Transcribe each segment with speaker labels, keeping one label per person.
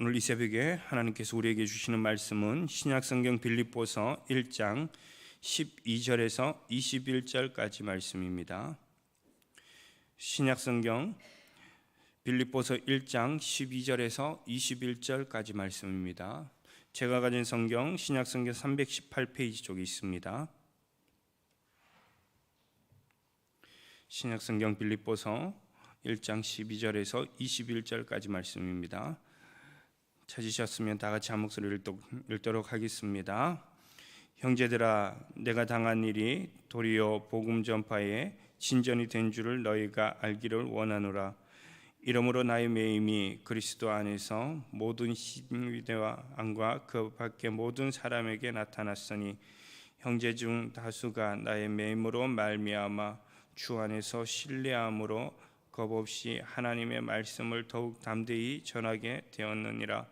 Speaker 1: 오늘 이 새벽에 하나님께서 우리에게 주시는 말씀은 신약성경 빌립보서 1장 12절에서 21절까지 말씀입니다. 신약성경 빌립보서 1장 12절에서 21절까지 말씀입니다. 제가 가진 성경 신약성경 318페이지 쪽에 있습니다. 신약성경 빌립보서 1장 12절에서 21절까지 말씀입니다. 찾으셨으면 다 같이 한 목소리를 읽도록 하겠습니다. 형제들아, 내가 당한 일이 도리어 복음 전파에 진전이 된 줄을 너희가 알기를 원하노라. 이러므로 나의 매임이 그리스도 안에서 모든 신유대와 안과 그 밖의 모든 사람에게 나타났으니 형제 중 다수가 나의 매임으로 말미암아 주 안에서 신뢰함으로 겁없이 하나님의 말씀을 더욱 담대히 전하게 되었느니라.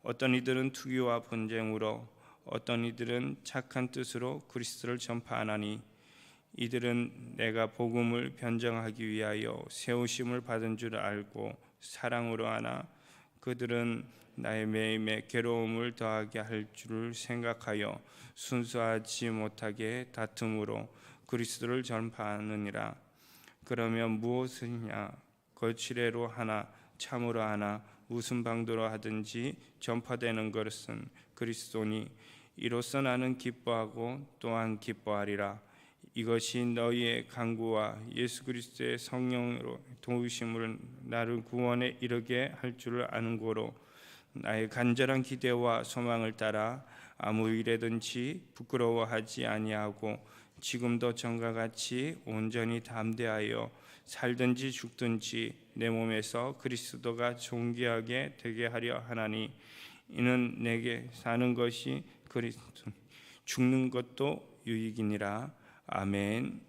Speaker 1: 어떤 이들은 투기와 분쟁으로, 어떤 이들은 착한 뜻으로 그리스도를 전파하나니 이들은 내가 복음을 변정하기 위하여 세우심을 받은 줄 알고 사랑으로 하나 그들은 나의 매임에 괴로움을 더하게 할 줄을 생각하여 순수하지 못하게 다툼으로 그리스도를 전파하느니라. 그러면 무엇이냐? 거칠애로 하나 참으로 하나 무슨 방도로 하든지 전파되는 것은 그리스도니 이로써 나는 기뻐하고 또한 기뻐하리라. 이것이 너희의 간구와 예수 그리스도의 성령으로 도우심으로 나를 구원에 이르게 할 줄을 아는 고로 나의 간절한 기대와 소망을 따라 아무 일에든지 부끄러워하지 아니하고 지금도 전과 같이 온전히 담대하여 살든지 죽든지 내 몸에서 그리스도가 존귀하게 되게 하려 하나니 이는 내게 사는 것이 그리스도 죽는 것도 유익이니라. 아멘.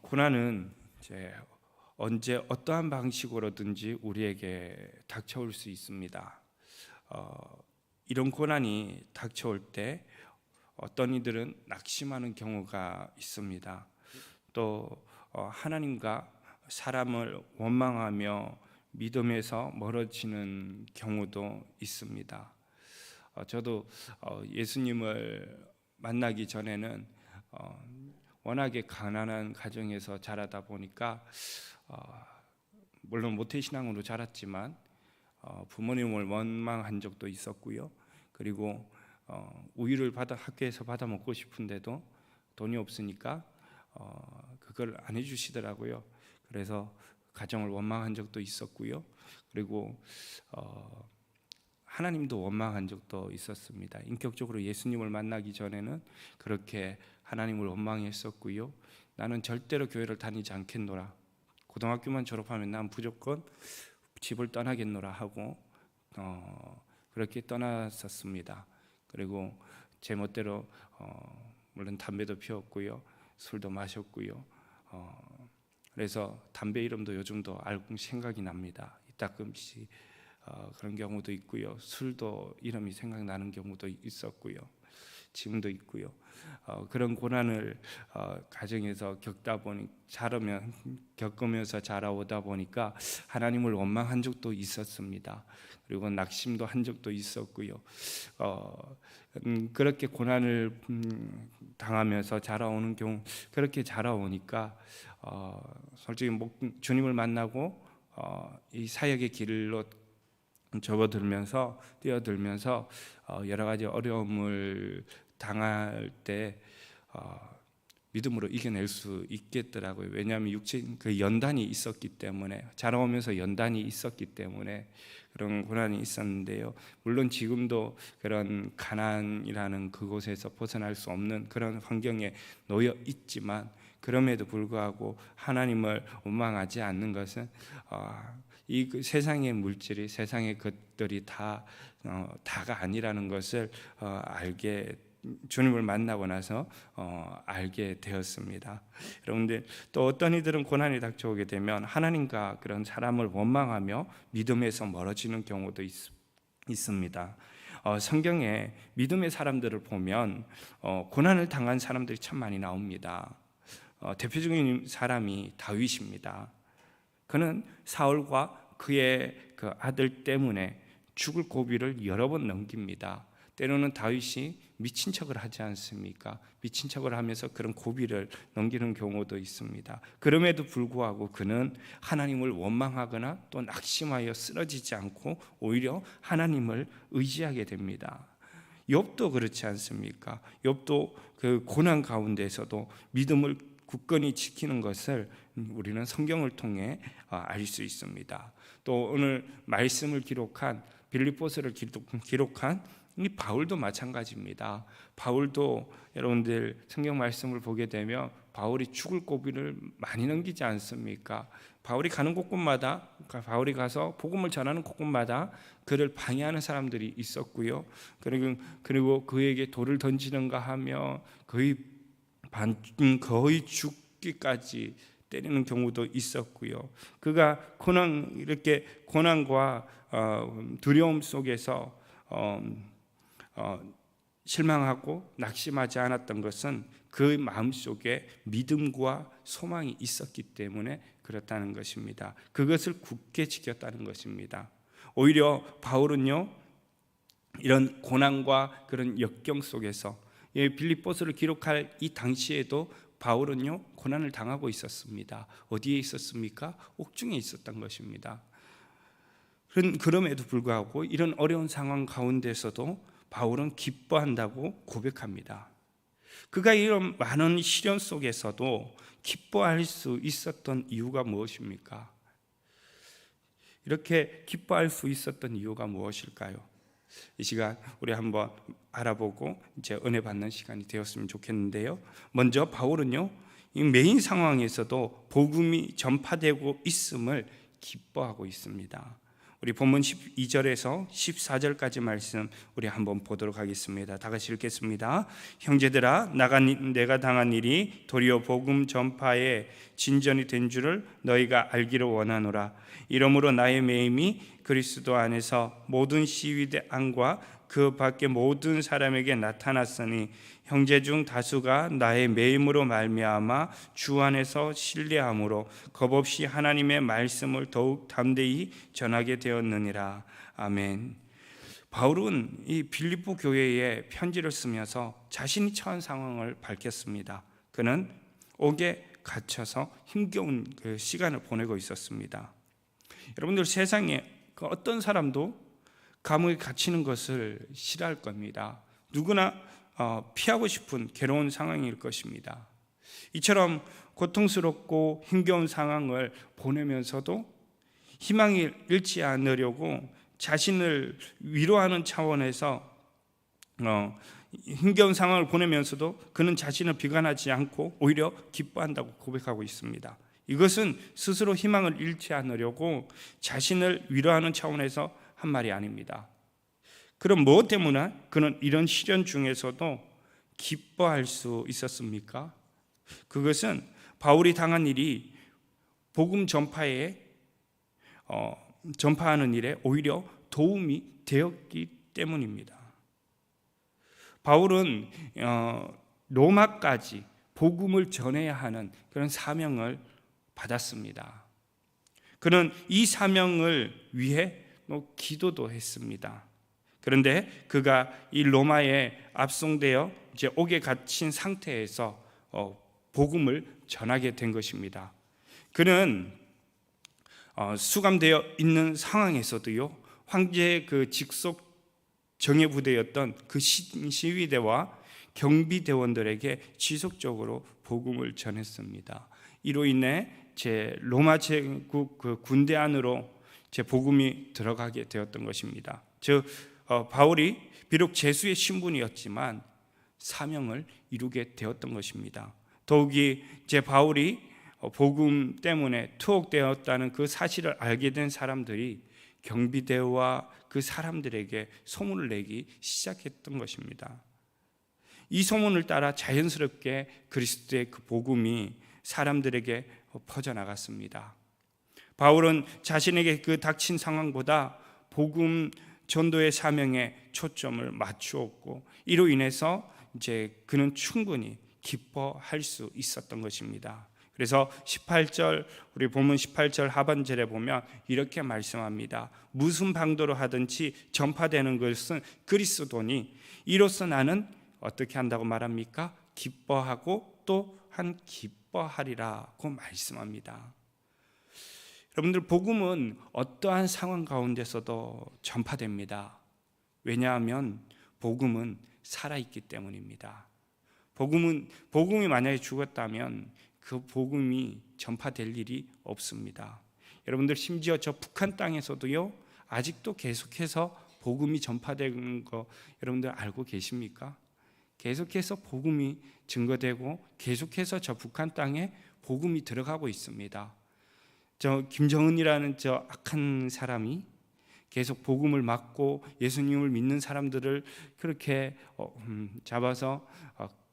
Speaker 1: 고난은 언제 어떠한 방식으로든지 우리에게 닥쳐올 수 있습니다. 이런 고난이 닥쳐올 때 어떤 이들은 낙심하는 경우가 있습니다. 또 하나님과 사람을 원망하며 믿음에서 멀어지는 경우도 있습니다. 저도 예수님을 만나기 전에는 워낙에 가난한 가정에서 자라다 보니까 물론 모태신앙으로 자랐지만 부모님을 원망한 적도 있었고요. 그리고 우유를 학교에서 받아 먹고 싶은데도 돈이 없으니까 그걸 안 해주시더라고요. 그래서 가정을 원망한 적도 있었고요. 그리고 하나님도 원망한 적도 있었습니다. 인격적으로 예수님을 만나기 전에는 그렇게 하나님을 원망했었고요. 나는 절대로 교회를 다니지 않겠노라. 고등학교만 졸업하면 난 무조건 집을 떠나겠노라 하고 그렇게 떠났었습니다. 그리고 제 멋대로 물론 담배도 피웠고요, 술도 마셨고요. 그래서 담배 이름도 요즘도 알고 생각이 납니다. 가끔씩 그런 경우도 있고요. 술도 이름이 생각나는 경우도 있었고요. 지금도 있고요. 그런 고난을 가정에서 겪으면서 자라오다 보니까 하나님을 원망한 적도 있었습니다. 그리고 낙심도 한 적도 있었고요. 그렇게 고난을 당하면서 자라오는 경우, 그렇게 자라오니까 솔직히 주님을 만나고 이 사역의 길로 뛰어들면서 여러 가지 어려움을 당할 때 믿음으로 이겨낼 수 있겠더라고요. 왜냐하면 육체인 그 연단이 있었기 때문에, 자라오면서 연단이 있었기 때문에 그런 고난이 있었는데요. 물론 지금도 그런 가난이라는 그곳에서 벗어날 수 없는 그런 환경에 놓여 있지만, 그럼에도 불구하고 하나님을 원망하지 않는 것은 이 세상의 물질이, 세상의 것들이 다가 아니라는 것을 주님을 만나고 나서 알게 되었습니다. 여러분들, 또 어떤 이들은 고난이 닥쳐오게 되면 하나님과 그런 사람을 원망하며 믿음에서 멀어지는 경우도 있습니다. 성경에 믿음의 사람들을 보면 고난을 당한 사람들이 참 많이 나옵니다. 대표적인 사람이 다윗입니다. 그는 사울과 그의 그 아들 때문에 죽을 고비를 여러 번 넘깁니다. 때로는 다윗이 미친 척을 하지 않습니까? 미친 척을 하면서 그런 고비를 넘기는 경우도 있습니다. 그럼에도 불구하고 그는 하나님을 원망하거나 또 낙심하여 쓰러지지 않고 오히려 하나님을 의지하게 됩니다. 욥도 그렇지 않습니까? 욥도 그 고난 가운데서도 믿음을 굳건히 지키는 것을 우리는 성경을 통해 알 수 있습니다. 또 오늘 말씀을 기록한 빌립보서를 기록한 이 바울도 마찬가지입니다. 바울도 여러분들 성경 말씀을 보게 되면 바울이 죽을 고비를 많이 넘기지 않습니까? 바울이 가는 곳곳마다, 바울이 가서 복음을 전하는 곳곳마다 그를 방해하는 사람들이 있었고요. 그리고 그에게 돌을 던지는가 하며 거의 죽기까지 때리는 경우도 있었고요. 그가 이렇게 고난과 두려움 속에서 실망하고 낙심하지 않았던 것은 그 마음속에 믿음과 소망이 있었기 때문에 그렇다는 것입니다. 그것을 굳게 지켰다는 것입니다. 오히려 바울은요, 이런 고난과 그런 역경 속에서 빌립보서를 기록할 이 당시에도 바울은요, 고난을 당하고 있었습니다. 어디에 있었습니까? 옥중에 있었던 것입니다. 그럼에도 불구하고 이런 어려운 상황 가운데서도 바울은 기뻐한다고 고백합니다. 그가 이런 많은 시련 속에서도 기뻐할 수 있었던 이유가 무엇입니까? 이렇게 기뻐할 수 있었던 이유가 무엇일까요? 이 시간 우리 한번 알아보고 이제 은혜 받는 시간이 되었으면 좋겠는데요. 먼저 바울은요, 이 메인 상황에서도 복음이 전파되고 있음을 기뻐하고 있습니다. 우리 본문 12절에서 14절까지 말씀 우리 한번 보도록 하겠습니다. 다 같이 읽겠습니다. 형제들아, 내가 당한 일이 도리어 복음 전파에 진전이 된 줄을 너희가 알기를 원하노라. 이러므로 나의 매임이 그리스도 안에서 모든 시위대 안과 그 밖에 모든 사람에게 나타났으니 형제 중 다수가 나의 매임으로 말미암아 주 안에서 신뢰함으로 겁없이 하나님의 말씀을 더욱 담대히 전하게 되었느니라. 아멘. 바울은 이 빌립보 교회에 편지를 쓰면서 자신이 처한 상황을 밝혔습니다. 그는 옥에 갇혀서 힘겨운 그 시간을 보내고 있었습니다. 여러분들, 세상에 그 어떤 사람도 감옥에 갇히는 것을 싫어할 겁니다. 누구나 피하고 싶은 괴로운 상황일 것입니다. 이처럼 고통스럽고 힘겨운 상황을 보내면서도 희망을 잃지 않으려고 자신을 위로하는 차원에서 힘겨운 상황을 보내면서도 그는 자신을 비관하지 않고 오히려 기뻐한다고 고백하고 있습니다. 이것은 스스로 희망을 잃지 않으려고 자신을 위로하는 차원에서 한 말이 아닙니다. 그럼 무엇 때문에 그는 이런 시련 중에서도 기뻐할 수 있었습니까? 그것은 바울이 당한 일이 복음 전파하는 일에 오히려 도움이 되었기 때문입니다. 바울은 로마까지 복음을 전해야 하는 그런 사명을 받았습니다. 그는 이 사명을 위해 기도도 했습니다. 그런데 그가 이 로마에 압송되어 이제 옥에 갇힌 상태에서 복음을 전하게 된 것입니다. 그는 수감되어 있는 상황에서도요, 황제의 그 직속 정예부대였던 그 시위대와 경비대원들에게 지속적으로 복음을 전했습니다. 이로 인해 제 로마 제국 그 군대 안으로 제 복음이 들어가게 되었던 것입니다. 즉 바울이 비록 제수의 신분이었지만 사명을 이루게 되었던 것입니다. 더욱이 제 바울이 복음 때문에 투옥되었다는 그 사실을 알게 된 사람들이 경비대와 그 사람들에게 소문을 내기 시작했던 것입니다. 이 소문을 따라 자연스럽게 그리스도의 그 복음이 사람들에게 퍼져나갔습니다. 바울은 자신에게 그 닥친 상황보다 복음 전도의 사명에 초점을 맞추었고, 이로 인해서 이제 그는 충분히 기뻐할 수 있었던 것입니다. 그래서 18절, 우리 본문 18절 하반절에 보면 이렇게 말씀합니다. 무슨 방도로 하든지 전파되는 것은 그리스도니 이로써 나는 어떻게 한다고 말합니까? 기뻐하고 또한 기뻐하리라고 말씀합니다. 여러분들, 복음은 어떠한 상황 가운데서도 전파됩니다. 왜냐하면 복음은 살아있기 때문입니다. 복음이 만약에 죽었다면 그 복음이 전파될 일이 없습니다. 여러분들, 심지어 저 북한 땅에서도요, 아직도 계속해서 복음이 전파되는 거 여러분들 알고 계십니까? 계속해서 복음이 증거되고 계속해서 저 북한 땅에 복음이 들어가고 있습니다. 저 김정은이라는 저 악한 사람이 계속 복음을 막고 예수님을 믿는 사람들을 그렇게 잡아서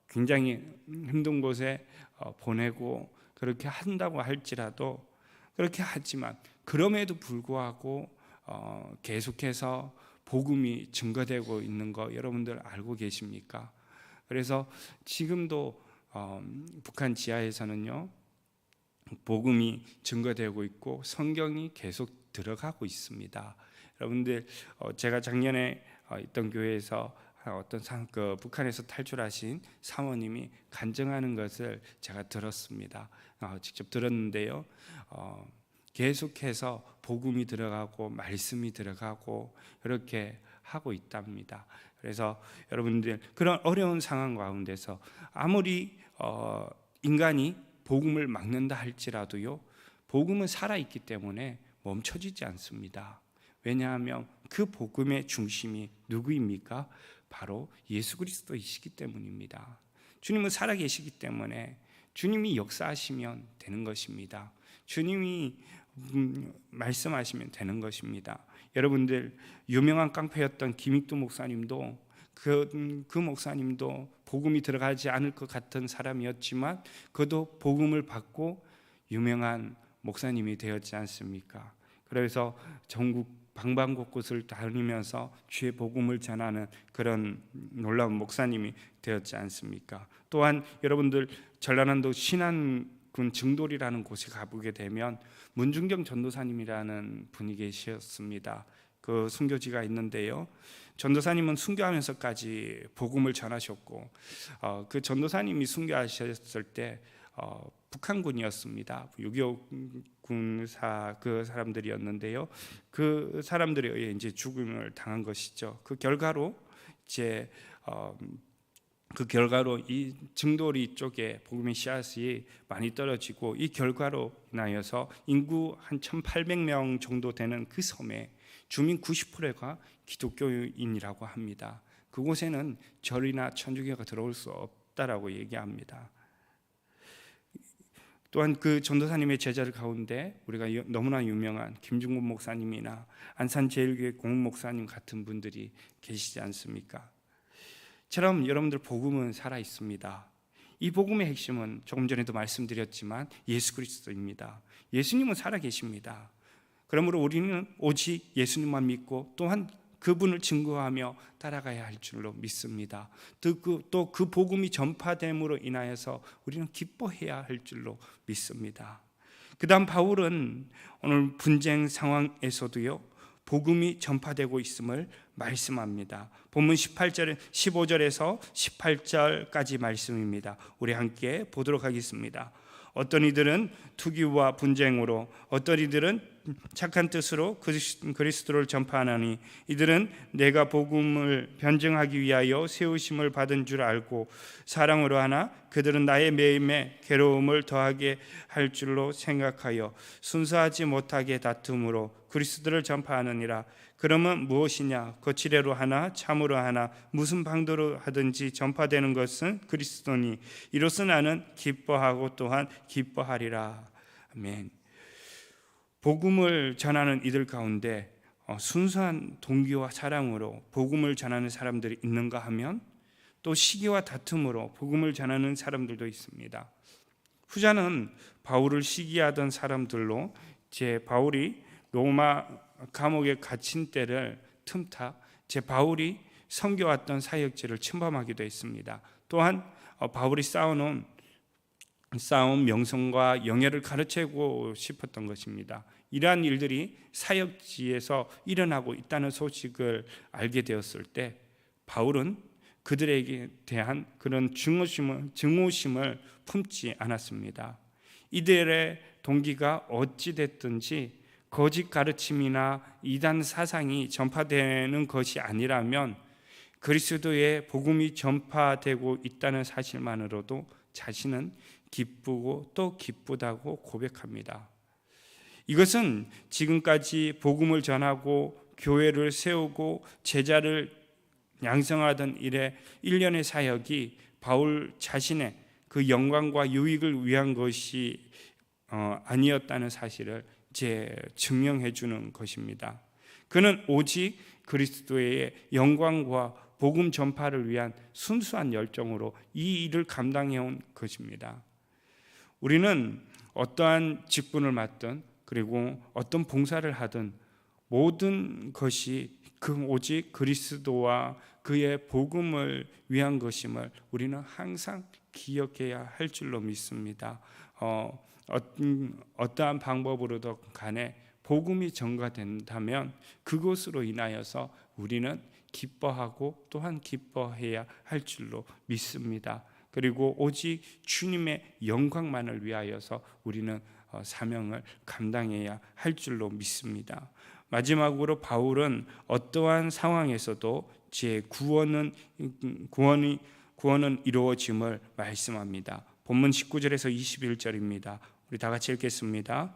Speaker 1: 굉장히 힘든 곳에 보내고 그렇게 한다고 할지라도, 그렇게 하지만 그럼에도 불구하고 계속해서 복음이 증거되고 있는 거 여러분들 알고 계십니까? 그래서 지금도 북한 지하에서는요, 복음이 증거되고 있고 성경이 계속 들어가고 있습니다. 여러분들, 제가 작년에 있던 교회에서 어떤 북한에서 탈출하신 사모님이 간증하는 것을 제가 들었습니다. 직접 들었는데요, 계속해서 복음이 들어가고 말씀이 들어가고 그렇게 하고 있답니다. 그래서 여러분들, 그런 어려운 상황 가운데서 아무리 인간이 복음을 막는다 할지라도요, 복음은 살아있기 때문에 멈춰지지 않습니다. 왜냐하면 그 복음의 중심이 누구입니까? 바로 예수 그리스도이시기 때문입니다. 주님은 살아계시기 때문에 주님이 역사하시면 되는 것입니다. 주님이 말씀하시면 되는 것입니다. 여러분들, 유명한 깡패였던 김익두 목사님도 그 목사님도 복음이 들어가지 않을 것 같은 사람이었지만 그도 복음을 받고 유명한 목사님이 되었지 않습니까? 그래서 전국 방방곳곳을 다니면서 주의 복음을 전하는 그런 놀라운 목사님이 되었지 않습니까? 또한 여러분들, 전라남도 신안군 증돌이라는 곳에 가보게 되면 문중경 전도사님이라는 분이 계셨습니다. 그 순교지가 있는데요, 전도사님은 순교하면서까지 복음을 전하셨고, 그 전도사님이 순교하셨을 때 북한군이었습니다. 6.25 군사 그 사람들이었는데요, 그 사람들에 의해 이제 죽음을 당한 것이죠. 그 결과로 이 증도리 쪽에 복음의 씨앗이 많이 떨어지고, 이 결과로 인하여서 인구 한 1,800명 정도 되는 그 섬에 주민 90%가 기독교인이라고 합니다. 그곳에는 절이나 천주교가 들어올 수 없다라고 얘기합니다. 또한 그 전도사님의 제자들 가운데 우리가 너무나 유명한 김중곤 목사님이나 안산제일교회 공은 목사님 같은 분들이 계시지 않습니까? 처럼 여러분들, 복음은 살아 있습니다. 이 복음의 핵심은 조금 전에도 말씀드렸지만 예수 그리스도입니다. 예수님은 살아 계십니다. 그러므로 우리는 오직 예수님만 믿고 또한 그분을 증거하며 따라가야 할 줄로 믿습니다. 또 그 복음이 전파됨으로 인하여서 우리는 기뻐해야 할 줄로 믿습니다. 그 다음 바울은 오늘 분쟁 상황에서도요, 복음이 전파되고 있음을 말씀합니다. 본문 15절에서 18절까지 말씀입니다. 우리 함께 보도록 하겠습니다. 어떤 이들은 투기와 분쟁으로, 어떤 이들은 착한 뜻으로 그리스도를 전파하나니, 이들은 내가 복음을 변증하기 위하여 세우심을 받은 줄 알고 사랑으로 하나 그들은 나의 매임에 괴로움을 더하게 할 줄로 생각하여 순수하지 못하게 다툼으로 그리스도를 전파하느니라. 그러면 무엇이냐? 거칠애로 하나 참으로 하나 무슨 방도로 하든지 전파되는 것은 그리스도니 이로써 나는 기뻐하고 또한 기뻐하리라. 아멘. 복음을 전하는 이들 가운데 순수한 동기와 사랑으로 복음을 전하는 사람들이 있는가 하면, 또 시기와 다툼으로 복음을 전하는 사람들도 있습니다. 후자는 바울을 시기하던 사람들로, 바울이 로마 감옥에 갇힌 때를 틈타 바울이 섬겨왔던 사역지를 침범하기도 했습니다. 또한 바울이 쌓아놓은 쌓아온 명성과 영예를 가르치고 싶었던 것입니다. 이러한 일들이 사역지에서 일어나고 있다는 소식을 알게 되었을 때 바울은 그들에게 대한 그런 증오심을 품지 않았습니다. 이들의 동기가 어찌 됐든지 거짓 가르침이나 이단 사상이 전파되는 것이 아니라면 그리스도의 복음이 전파되고 있다는 사실만으로도 자신은 기쁘고 또 기쁘다고 고백합니다. 이것은 지금까지 복음을 전하고 교회를 세우고 제자를 양성하던 일련의 사역이 바울 자신의 그 영광과 유익을 위한 것이 아니었다는 사실을 증명해 주는 것입니다. 그는 오직 그리스도의 영광과 복음 전파를 위한 순수한 열정으로 이 일을 감당해 온 것입니다. 우리는 어떠한 직분을 맡든 그리고 어떤 봉사를 하든 모든 것이 오직 그리스도와 그의 복음을 위한 것임을 우리는 항상 기억해야 할 줄로 믿습니다. 어떠한 방법으로도 간에 복음이 전가된다면 그것으로 인하여서 우리는 기뻐하고 또한 기뻐해야 할 줄로 믿습니다. 그리고 오직 주님의 영광만을 위하여서 우리는 사명을 감당해야 할 줄로 믿습니다. 마지막으로 바울은 어떠한 상황에서도 제 구원은 이루어짐을 말씀합니다. 본문 19절에서 21절입니다. 우리 다 같이 읽겠습니다.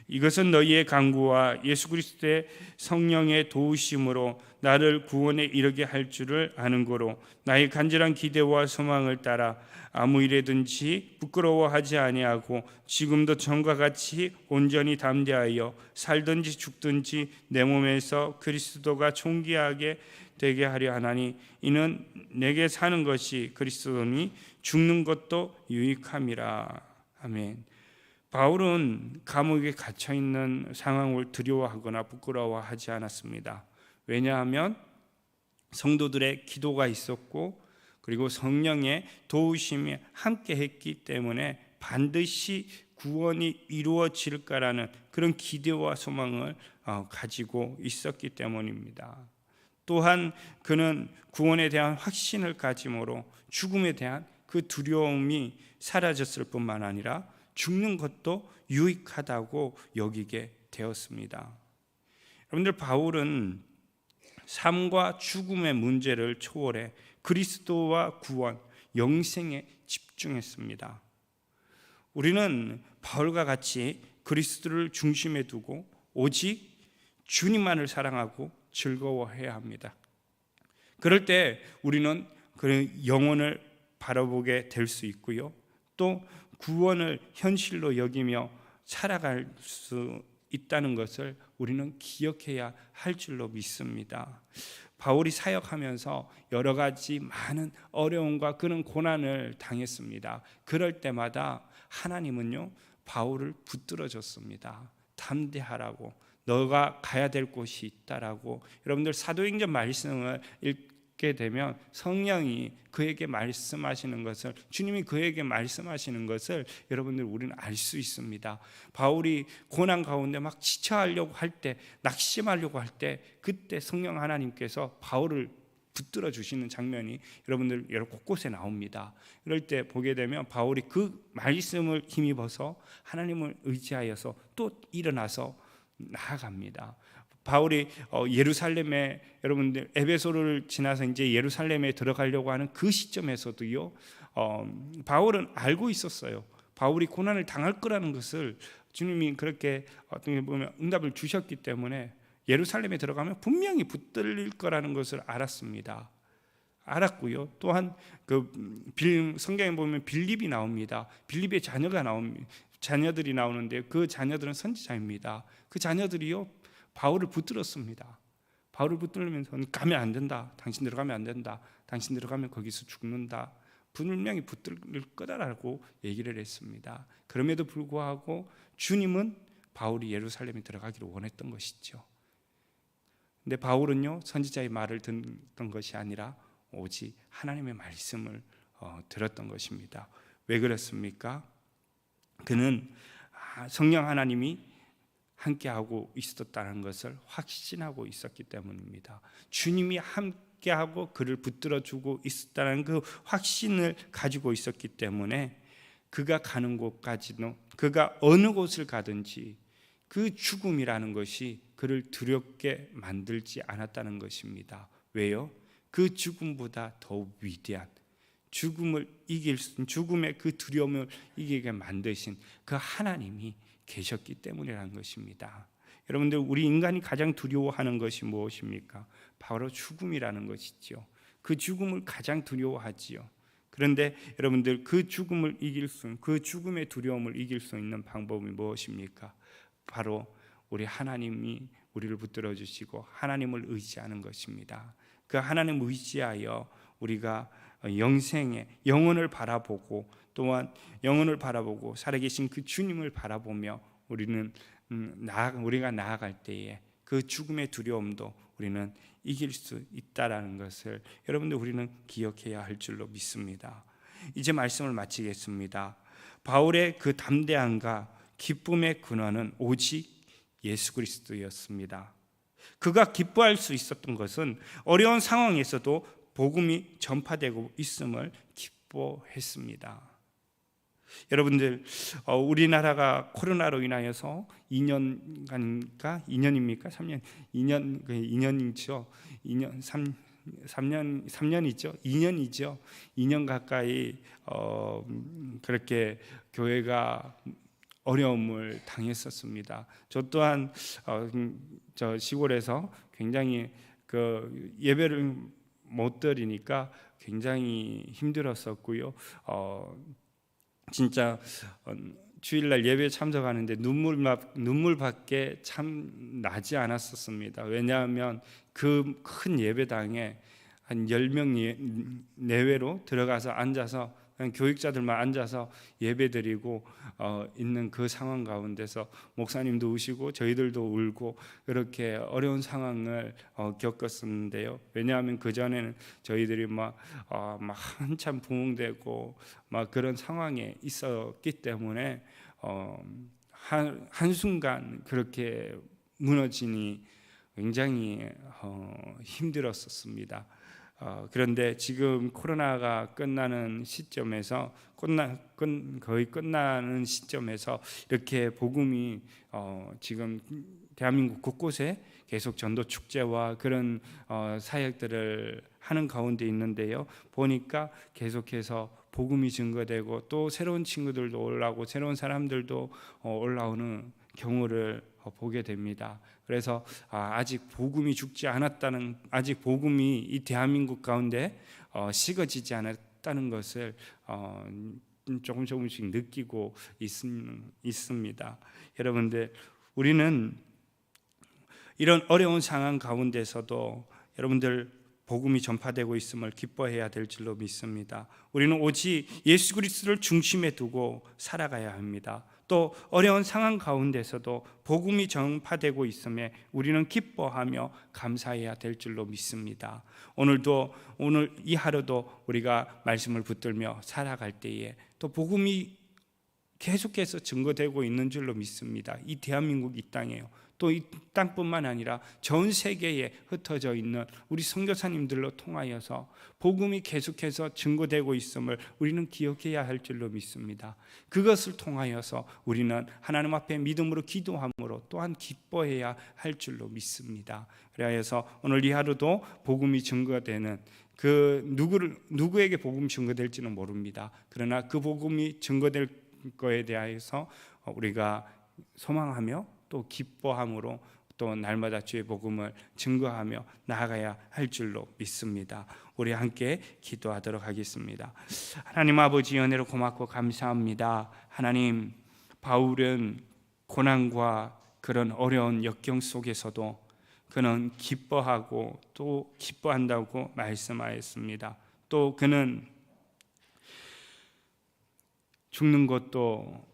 Speaker 1: 이것은 너희의 간구와 예수 그리스도의 성령의 도우심으로 나를 구원에 이르게 할 줄을 아는 거로 나의 간절한 기대와 소망을 따라 아무 일에든지 부끄러워하지 아니하고 지금도 전과 같이 온전히 담대하여 살든지 죽든지 내 몸에서 그리스도가 존귀하게 되게 하려 하나니 이는 내게 사는 것이 그리스도니 죽는 것도 유익함이라. 아멘. 바울은 감옥에 갇혀 있는 상황을 두려워하거나 부끄러워하지 않았습니다. 왜냐하면 성도들의 기도가 있었고 그리고 성령의 도우심이 함께 했기 때문에 반드시 구원이 이루어질까라는 그런 기대와 소망을 가지고 있었기 때문입니다. 또한 그는 구원에 대한 확신을 가짐으로 죽음에 대한 그 두려움이 사라졌을 뿐만 아니라 죽는 것도 유익하다고 여기게 되었습니다. 여러분들, 바울은 삶과 죽음의 문제를 초월해 그리스도와 구원, 영생에 집중했습니다. 우리는 바울과 같이 그리스도를 중심에 두고 오직 주님만을 사랑하고 즐거워해야 합니다. 그럴 때 우리는 그 영혼을 바라보게 될 수 있고요. 또 구원을 현실로 여기며 살아갈 수 있다는 것을 우리는 기억해야 할 줄로 믿습니다. 바울이 사역하면서 여러 가지 많은 어려움과 그런 고난을 당했습니다. 그럴 때마다 하나님은요, 바울을 붙들어 줬습니다. 담대하라고, 너가 가야 될 곳이 있다라고. 여러분들 사도행전 말씀을 읽게 되면 성령이 그에게 말씀하시는 것을, 주님이 그에게 말씀하시는 것을 여러분들 우리는 알 수 있습니다. 바울이 고난 가운데 막 지쳐하려고 할 때, 낙심하려고 할 때, 그때 성령 하나님께서 바울을 붙들어 주시는 장면이 여러분들 여러 곳곳에 나옵니다. 그럴 때 보게 되면 바울이 그 말씀을 힘입어서 하나님을 의지하여서 또 일어나서 나아갑니다. 바울이 예루살렘에, 여러분들 에베소를 지나서 이제 예루살렘에 들어가려고 하는 그 시점에서도요, 바울은 알고 있었어요. 바울이 고난을 당할 거라는 것을 주님이 그렇게 어떻게 보면 응답을 주셨기 때문에 예루살렘에 들어가면 분명히 붙들릴 거라는 것을 알았습니다. 알았고요. 또한 그 성경에 보면 빌립이 나옵니다. 빌립의 자녀들이 나오는데 그 자녀들은 선지자입니다. 그 자녀들이요, 바울을 붙들었습니다. 바울을 붙들면서 가면 안 된다. 당신 들어가면 안 된다. 당신 들어가면 거기서 죽는다. 분명히 붙들 거다라고 얘기를 했습니다. 그럼에도 불구하고 주님은 바울이 예루살렘에 들어가기를 원했던 것이죠. 근데 바울은요, 선지자의 말을 듣던 것이 아니라 오직 하나님의 말씀을 들었던 것입니다. 왜 그렇습니까? 그는 성령 하나님이 함께하고 있었다는 것을 확신하고 있었기 때문입니다. 주님이 함께하고 그를 붙들어주고 있었다는 그 확신을 가지고 있었기 때문에 그가 가는 곳까지도, 그가 어느 곳을 가든지 그 죽음이라는 것이 그를 두렵게 만들지 않았다는 것입니다. 왜요? 그 죽음보다 더 위대한, 죽음의 그 두려움을 이기게 만드신 그 하나님이 계셨기 때문이라는 것입니다. 여러분들, 우리 인간이 가장 두려워하는 것이 무엇입니까? 바로 죽음이라는 것이죠. 그 죽음을 가장 두려워하지요. 그런데 여러분들, 그 죽음의 두려움을 이길 수 있는 방법이 무엇입니까? 바로 우리 하나님이 우리를 붙들어 주시고 하나님을 의지하는 것입니다. 그 하나님을 의지하여 우리가 영원을 바라보고, 또한 영혼을 바라보고 살아계신 그 주님을 바라보며 우리가 나아갈 때에 그 죽음의 두려움도 우리는 이길 수 있다라는 것을 여러분들, 우리는 기억해야 할 줄로 믿습니다. 이제 말씀을 마치겠습니다. 바울의 그 담대함과 기쁨의 근원은 오직 예수 그리스도였습니다. 그가 기뻐할 수 있었던 것은 어려운 상황에서도 복음이 전파되고 있음을 기뻐했습니다. 여러분들, 우리나라가 코로나로 인하여서 2년간인가 2년입니까? 3년 2년이죠. 3년이죠. 2년이죠. 2년 가까이 그렇게 교회가 어려움을 당했었습니다. 저 또한 저 시골에서 굉장히 그 예배를 못 드리니까 굉장히 힘들었었고요. 진짜 주일날 예배 참석하는데 눈물밖에 참 나지 않았었습니다. 왜냐하면 그 큰 예배당에 한 10명 내외로 들어가서 앉아서 그냥 교육자들만 앉아서 예배드리고 있는 그 상황 가운데서 목사님도 우시고 저희들도 울고 그렇게 어려운 상황을 겪었었는데요. 왜냐하면 그 전에는 저희들이 막 한참 부흥되고 막 그런 상황에 있었기 때문에 한순간 그렇게 무너지니 굉장히 힘들었었습니다. 그런데 지금 코로나가 끝나는 시점에서 거의 끝나는 시점에서 이렇게 복음이 지금 대한민국 곳곳에 계속 전도 축제와 그런 사역들을 하는 가운데 있는데요. 보니까 계속해서 복음이 증거되고 또 새로운 친구들도 올라오고 새로운 사람들도 올라오는 경우를 보게 됩니다. 그래서 아직 복음이 죽지 않았다는, 아직 복음이 이 대한민국 가운데 식어지지 않았다는 것을 조금씩 느끼고 있습니다. 여러분들, 우리는 이런 어려운 상황 가운데서도 여러분들 복음이 전파되고 있음을 기뻐해야 될 줄로 믿습니다. 우리는 오직 예수 그리스도를 중심에 두고 살아가야 합니다. 또 어려운 상황 가운데서도 복음이 전파되고 있음에 우리는 기뻐하며 감사해야 될 줄로 믿습니다. 오늘 이 하루도 우리가 말씀을 붙들며 살아갈 때에 또 복음이 계속해서 증거되고 있는 줄로 믿습니다. 이 대한민국 이 땅에요. 또 이 땅뿐만 아니라 전 세계에 흩어져 있는 우리 선교사님들로 통하여서 복음이 계속해서 증거되고 있음을 우리는 기억해야 할 줄로 믿습니다. 그것을 통하여서 우리는 하나님 앞에 믿음으로 기도함으로 또한 기뻐해야 할 줄로 믿습니다. 그래서 오늘 이 하루도 복음이 증거되는 누구에게 복음이 증거될지는 모릅니다. 그러나 그 복음이 증거될 거에 대하여서 우리가 소망하며 또 기뻐함으로 또 날마다 주의 복음을 증거하며 나아가야 할 줄로 믿습니다. 우리 함께 기도하도록 하겠습니다. 하나님 아버지, 은혜로 고맙고 감사합니다. 하나님, 바울은 고난과 그런 어려운 역경 속에서도 그는 기뻐하고 또 기뻐한다고 말씀하였습니다. 또 그는 죽는 것도